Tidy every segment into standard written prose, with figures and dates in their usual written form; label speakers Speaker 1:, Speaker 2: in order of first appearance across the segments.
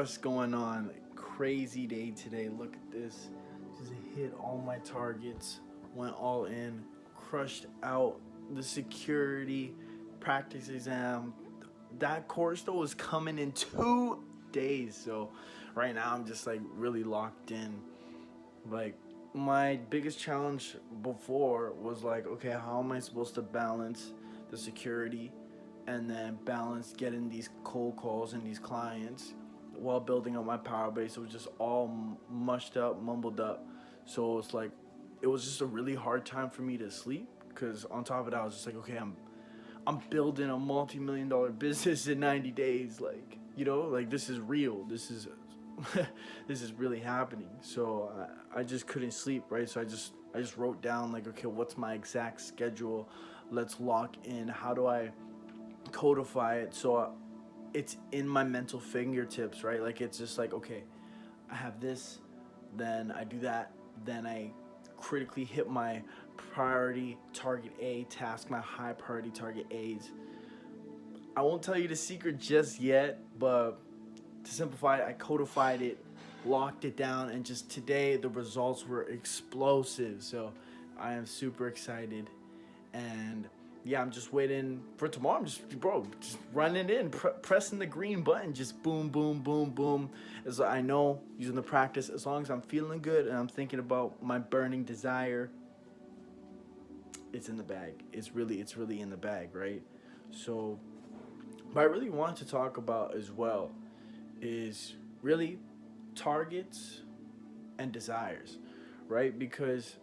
Speaker 1: What's going on? Crazy day today. Look at this. Just hit all my targets, went all in, crushed out the security practice exam. That course though is coming in 2 days. So right now I'm just like really locked in. Like my biggest challenge before was like, okay, how am I supposed to balance the security and then balance getting these cold calls and these clients while building up my power base? It was just all mushed up, mumbled up. So it's like it was just a really hard time for me to sleep because on top of that, I was just like, okay, I'm building a multi-million dollar business in 90 days. Like, like this is real. This is this is really happening. So I just couldn't sleep, right? So I just wrote down like, okay, what's my exact schedule? Let's lock in. How do I codify it so it's in my mental fingertips, right? Like it's just like, okay, I have this, then I do that, then I critically hit my priority target A task, my high priority target A's. I won't tell you the secret just yet, but to simplify it, I codified it, locked it down, and just today the results were explosive. So I am super excited, and yeah, I'm just waiting for tomorrow. I'm just running in, pressing the green button, just boom, boom, boom, boom. As I know, using the practice, as long as I'm feeling good and I'm thinking about my burning desire, it's in the bag. It's really in the bag, right? So, but I really want to talk about as well is really targets and desires, right? Because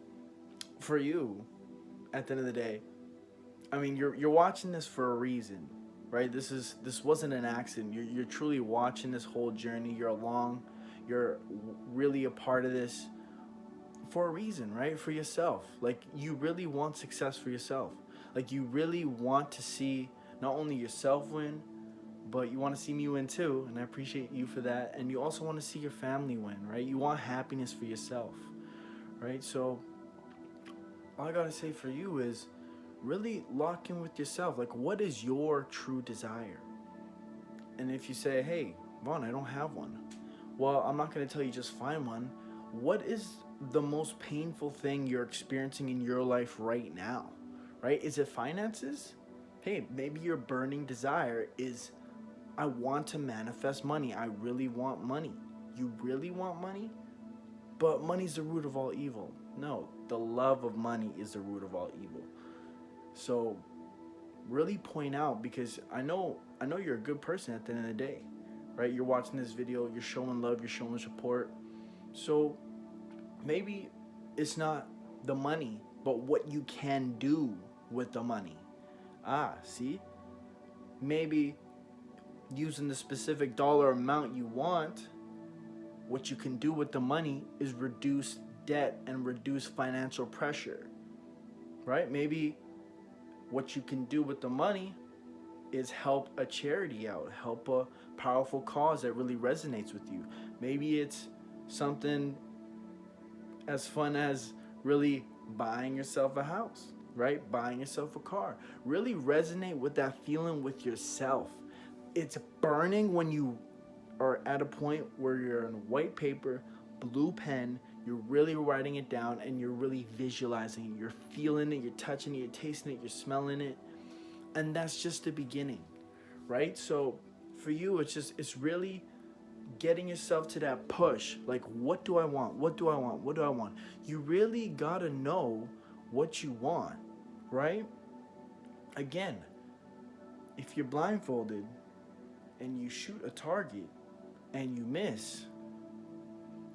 Speaker 1: for you, at the end of the day, I mean, you're watching this for a reason, right? This wasn't an accident. You're truly watching this whole journey. You're along. You're really a part of this for a reason, right? For yourself. Like you really want success for yourself. Like you really want to see not only yourself win, but you want to see me win too, and I appreciate you for that. And you also want to see your family win, right? You want happiness for yourself, right? So all I gotta say for you is really lock in with yourself. Like, what is your true desire? And if you say, hey, Vaughn, I don't have one, well, I'm not gonna tell you just find one. What is the most painful thing you're experiencing in your life right now, right? Is it finances? Hey, maybe your burning desire is I want to manifest money. I really want money. You really want money? But money's the root of all evil. No, the love of money is the root of all evil. So really point out because I know you're a good person at the end of the day, right? You're watching this video, you're showing love, you're showing support. So maybe it's not the money, but what you can do with the money. See? Maybe using the specific dollar amount you want, what you can do with the money is reduce debt and reduce financial pressure, right? Maybe what you can do with the money is help a charity out, help a powerful cause that really resonates with you. Maybe it's something as fun as really buying yourself a house, right? Buying yourself a car. Really resonate with that feeling with yourself. It's burning when you are at a point where you're on white paper, blue pen, you're really writing it down and you're really visualizing it. You're feeling it, you're touching it, you're tasting it, you're smelling it. And that's just the beginning, right? So for you, it's really getting yourself to that push. Like, what do I want? What do I want? What do I want? You really gotta know what you want, right? Again, if you're blindfolded and you shoot a target and you miss,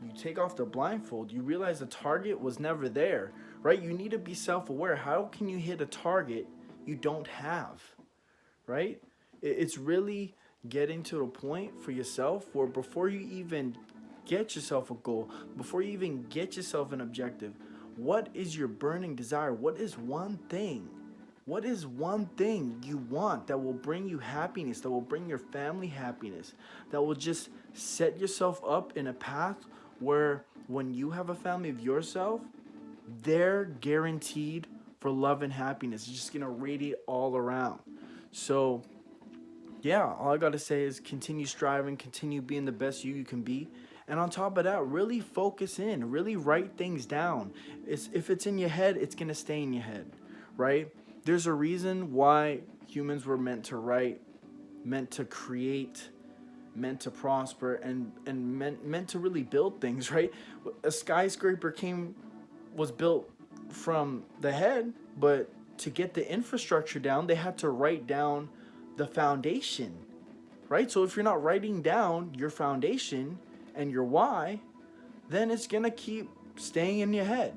Speaker 1: you take off the blindfold, you realize the target was never there, right? You need to be self-aware. How can you hit a target you don't have, right? It's really getting to a point for yourself where before you even get yourself a goal, before you even get yourself an objective, what is your burning desire? What is one thing? What is one thing you want that will bring you happiness, that will bring your family happiness, that will just set yourself up in a path where when you have a family of yourself, they're guaranteed for love and happiness. It's just gonna radiate all around. So yeah, all I gotta say is continue striving, continue being the best you can be. And on top of that, really focus in, really write things down. If it's in your head, it's gonna stay in your head, right? There's a reason why humans were meant to write, meant to create, meant to prosper, and meant to really build things, right? A skyscraper was built from the head, but to get the infrastructure down, they had to write down the foundation, right? So if you're not writing down your foundation and your why, then it's gonna keep staying in your head,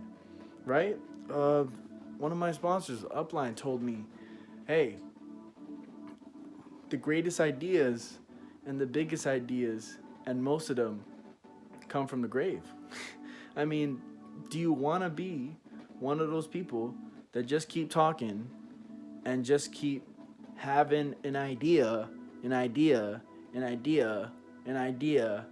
Speaker 1: right? One of my sponsors, Upline, told me, hey, the greatest ideas and the biggest ideas, and most of them come from the grave. I mean, do you want to be one of those people that just keep talking and just keep having an idea, an idea, an idea, an idea,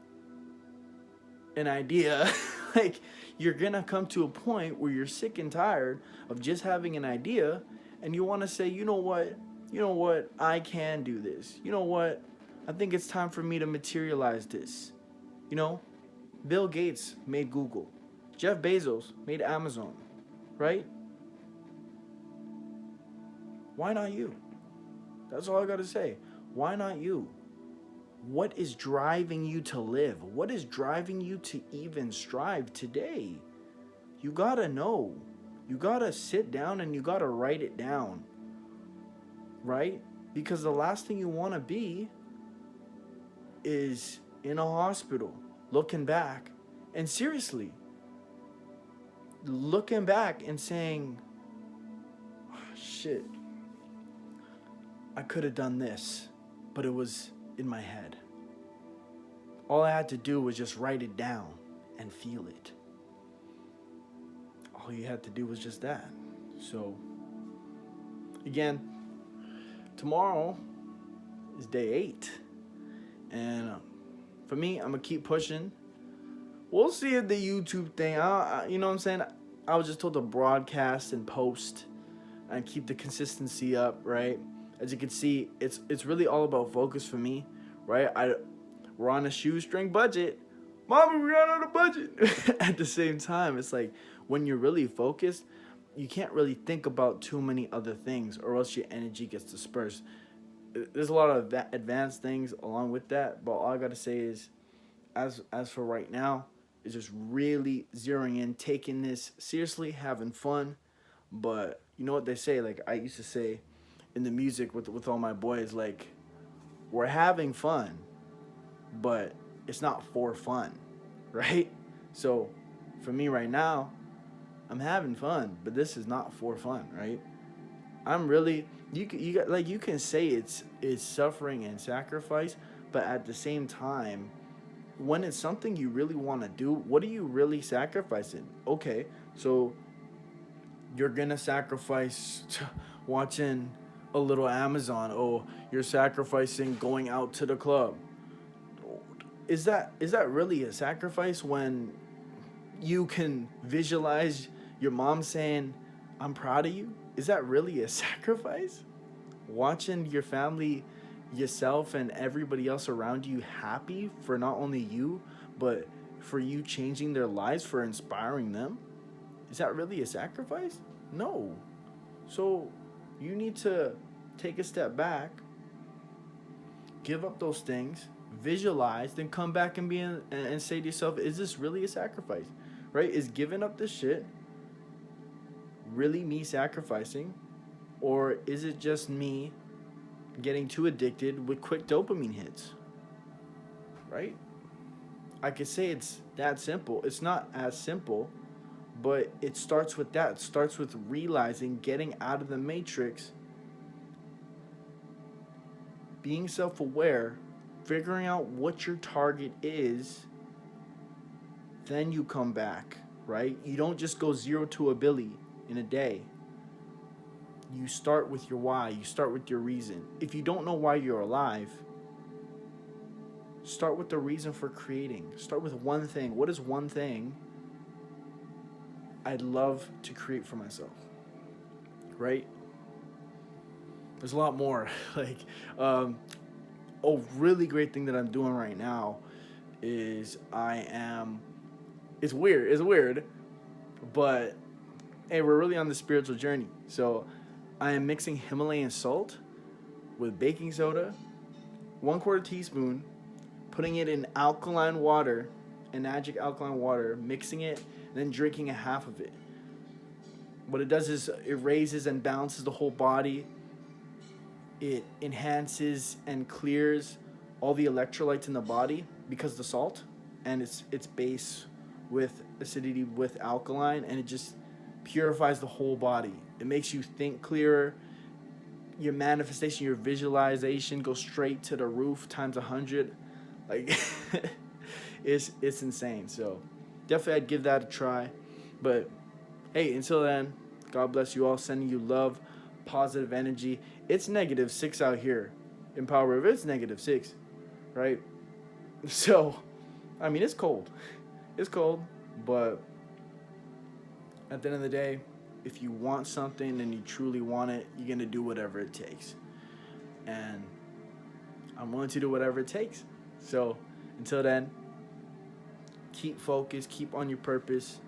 Speaker 1: an idea? Like, you're gonna come to a point where you're sick and tired of just having an idea, and you want to say, you know what, I can do this. You know what, I think it's time for me to materialize this. You know, Bill Gates made Google, Jeff Bezos made Amazon, right? Why not you? That's all I gotta say. Why not you? What is driving you to live? What is driving you to even strive today? You gotta know. You gotta sit down and you gotta write it down, right? Because the last thing you wanna be is in a hospital looking back, and seriously, looking back and saying, oh, shit, I could have done this, but it was in my head. All I had to do was just write it down and feel it. All you had to do was just that. So, again, tomorrow is day 8. And for me, I'm going to keep pushing. We'll see if the YouTube thing, you know what I'm saying? I was just told to broadcast and post and keep the consistency up, right? As you can see, it's really all about focus for me, right? We're on a shoestring budget. Mama, we ran out of budget. At the same time, it's like when you're really focused, you can't really think about too many other things, or else your energy gets dispersed. There's a lot of advanced things along with that, but all I gotta say is, as for right now, is just really zeroing in, taking this seriously, having fun. But you know what they say? Like I used to say in the music with all my boys, like, we're having fun, but it's not for fun, right? So for me right now, I'm having fun, but this is not for fun, right? I'm really, you got, like, you can say it's suffering and sacrifice, but at the same time, when it's something you really want to do, what are you really sacrificing? Okay, so you're gonna sacrifice watching a little Amazon. Oh, you're sacrificing going out to the club. Is that really a sacrifice when you can visualize your mom saying, I'm proud of you? Is that really a sacrifice? Watching your family, yourself, and everybody else around you happy for not only you, but for you changing their lives, for inspiring them? Is that really a sacrifice? No. So you need to take a step back, give up those things, visualize, then come back and and say to yourself, is this really a sacrifice? Right? Is giving up this shit really me sacrificing? Or is it just me getting too addicted with quick dopamine hits? Right? I could say it's that simple. It's not as simple, but it starts with that. It starts with realizing, getting out of the matrix, being self-aware, figuring out what your target is, then you come back, right? You don't just go 0 to a billy in a day. You start with your why. You start with your reason. If you don't know why you're alive, start with the reason for creating. Start with one thing. What is one thing I'd love to create for myself? Right? There's a lot more. Like, a really great thing that I'm doing right now is it's weird, but hey, we're really on the spiritual journey. So I am mixing Himalayan salt with baking soda, 1/4 teaspoon, putting it in alkaline water, Enagic alkaline water, mixing it, and then drinking a half of it. What it does is it raises and balances the whole body. It enhances and clears all the electrolytes in the body because of the salt, and it's base with acidity with alkaline, and it just purifies the whole body. It makes you think clearer. Your manifestation, your visualization goes straight to the roof times 100. Like it's insane. So definitely I'd give that a try. But hey, until then, God bless you all. Sending you love, positive energy. It's -6 out here in Powell River. It's -6, right? So, I mean, it's cold. It's cold, but at the end of the day, if you want something and you truly want it, you're going to do whatever it takes. And I'm willing to do whatever it takes. So, until then, keep focused, keep on your purpose,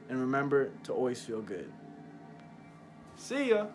Speaker 1: and remember to always feel good. See ya!